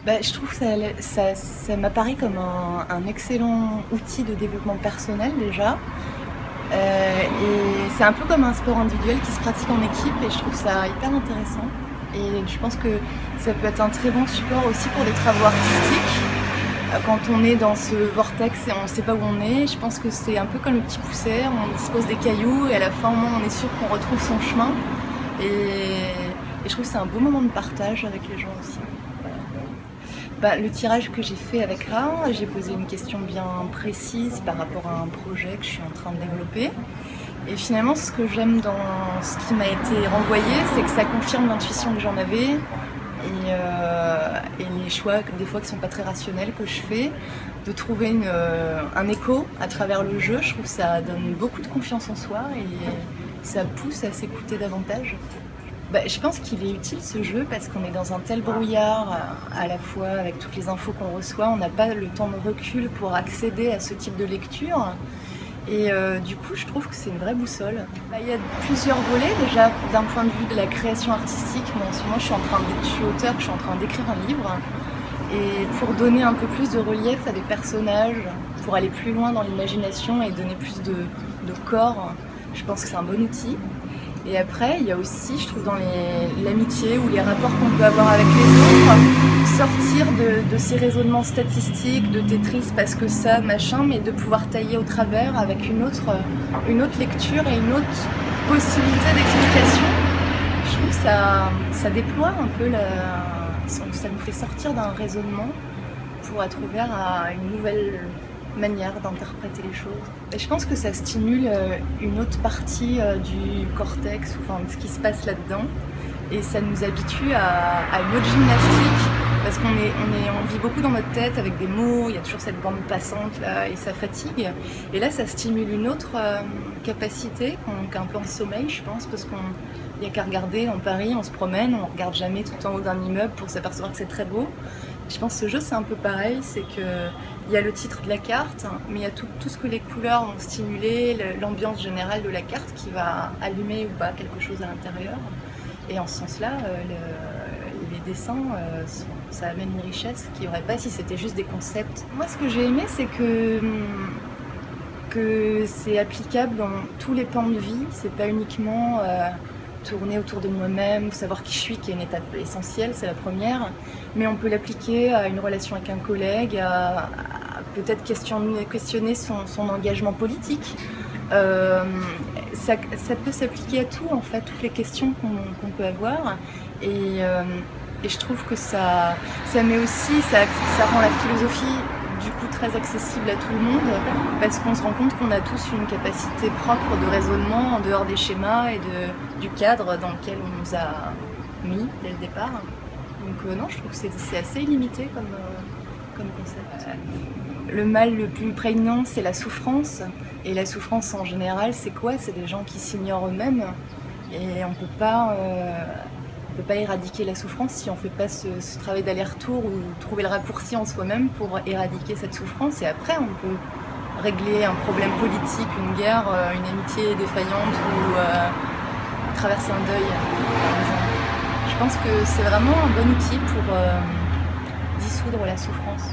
Je trouve que ça m'apparaît comme un excellent outil de développement personnel déjà. Et c'est un peu comme un sport individuel qui se pratique en équipe et je trouve ça hyper intéressant. Et je pense que ça peut être un très bon support aussi pour des travaux artistiques. Quand on est dans ce vortex et on ne sait pas où on est, je pense que c'est un peu comme le petit pousset, on se pose des cailloux et à la fin au moins on est sûr qu'on retrouve son chemin. Et je trouve que c'est un beau moment de partage avec les gens aussi. Le tirage que j'ai fait avec Ra, j'ai posé une question bien précise par rapport à un projet que je suis en train de développer. Et finalement, ce que j'aime dans ce qui m'a été renvoyé, c'est que ça confirme l'intuition que j'en avais et les choix, des fois, qui ne sont pas très rationnels que je fais, de trouver un écho à travers le jeu. Je trouve que ça donne beaucoup de confiance en soi et ça pousse à s'écouter davantage. Je pense qu'il est utile ce jeu parce qu'on est dans un tel brouillard à la fois avec toutes les infos qu'on reçoit, on n'a pas le temps de recul pour accéder à ce type de lecture et du coup je trouve que c'est une vraie boussole. Il y a plusieurs volets déjà d'un point de vue de la création artistique. Moi, en ce moment je suis auteur, je suis en train d'écrire un livre et pour donner un peu plus de relief à des personnages, pour aller plus loin dans l'imagination et donner plus de corps, je pense que c'est un bon outil. Et après, il y a aussi, je trouve, dans l'amitié ou les rapports qu'on peut avoir avec les autres, sortir de ces raisonnements statistiques, de Tetris parce que ça, machin, mais de pouvoir tailler au travers avec une autre lecture et une autre possibilité d'explication. Je trouve que ça déploie un peu ça nous fait sortir d'un raisonnement pour être ouvert à une nouvelle manière d'interpréter les choses. Et je pense que ça stimule une autre partie du cortex, de ce qui se passe là-dedans, et ça nous habitue à une autre gymnastique, parce on vit beaucoup dans notre tête avec des mots, il y a toujours cette bande passante là, et ça fatigue. Et là, ça stimule une autre capacité, qui est un peu en sommeil, je pense, parce qu'il n'y a qu'à regarder dans Paris, on se promène, on ne regarde jamais tout en haut d'un immeuble pour s'apercevoir que c'est très beau. Je pense que ce jeu c'est un peu pareil, c'est qu'il y a le titre de la carte, mais il y a tout ce que les couleurs vont stimuler, l'ambiance générale de la carte qui va allumer ou pas quelque chose à l'intérieur. Et en ce sens-là, les dessins, ça amène une richesse qu'il n'y aurait pas si c'était juste des concepts. Moi ce que j'ai aimé c'est que c'est applicable dans tous les pans de vie, c'est pas uniquement tourner autour de moi-même, savoir qui je suis, qui est une étape essentielle, c'est la première, mais on peut l'appliquer à une relation avec un collègue, à peut-être questionner son engagement politique. Ça peut s'appliquer à tout, en fait, toutes les questions qu'on peut avoir, et je trouve que ça met aussi, ça rend la philosophie du coup très accessible à tout le monde parce qu'on se rend compte qu'on a tous une capacité propre de raisonnement en dehors des schémas et du cadre dans lequel on nous a mis dès le départ. Donc non, je trouve que c'est assez illimité comme concept. Le mal le plus prégnant, c'est la souffrance. Et la souffrance en général, c'est quoi? C'est des gens qui s'ignorent eux-mêmes. Et on ne peut pas éradiquer la souffrance si on ne fait pas ce travail d'aller-retour ou trouver le raccourci en soi-même pour éradiquer cette souffrance. Et après, on peut régler un problème politique, une guerre, une amitié défaillante ou traverser un deuil, par exemple. Je pense que c'est vraiment un bon outil pour dissoudre la souffrance.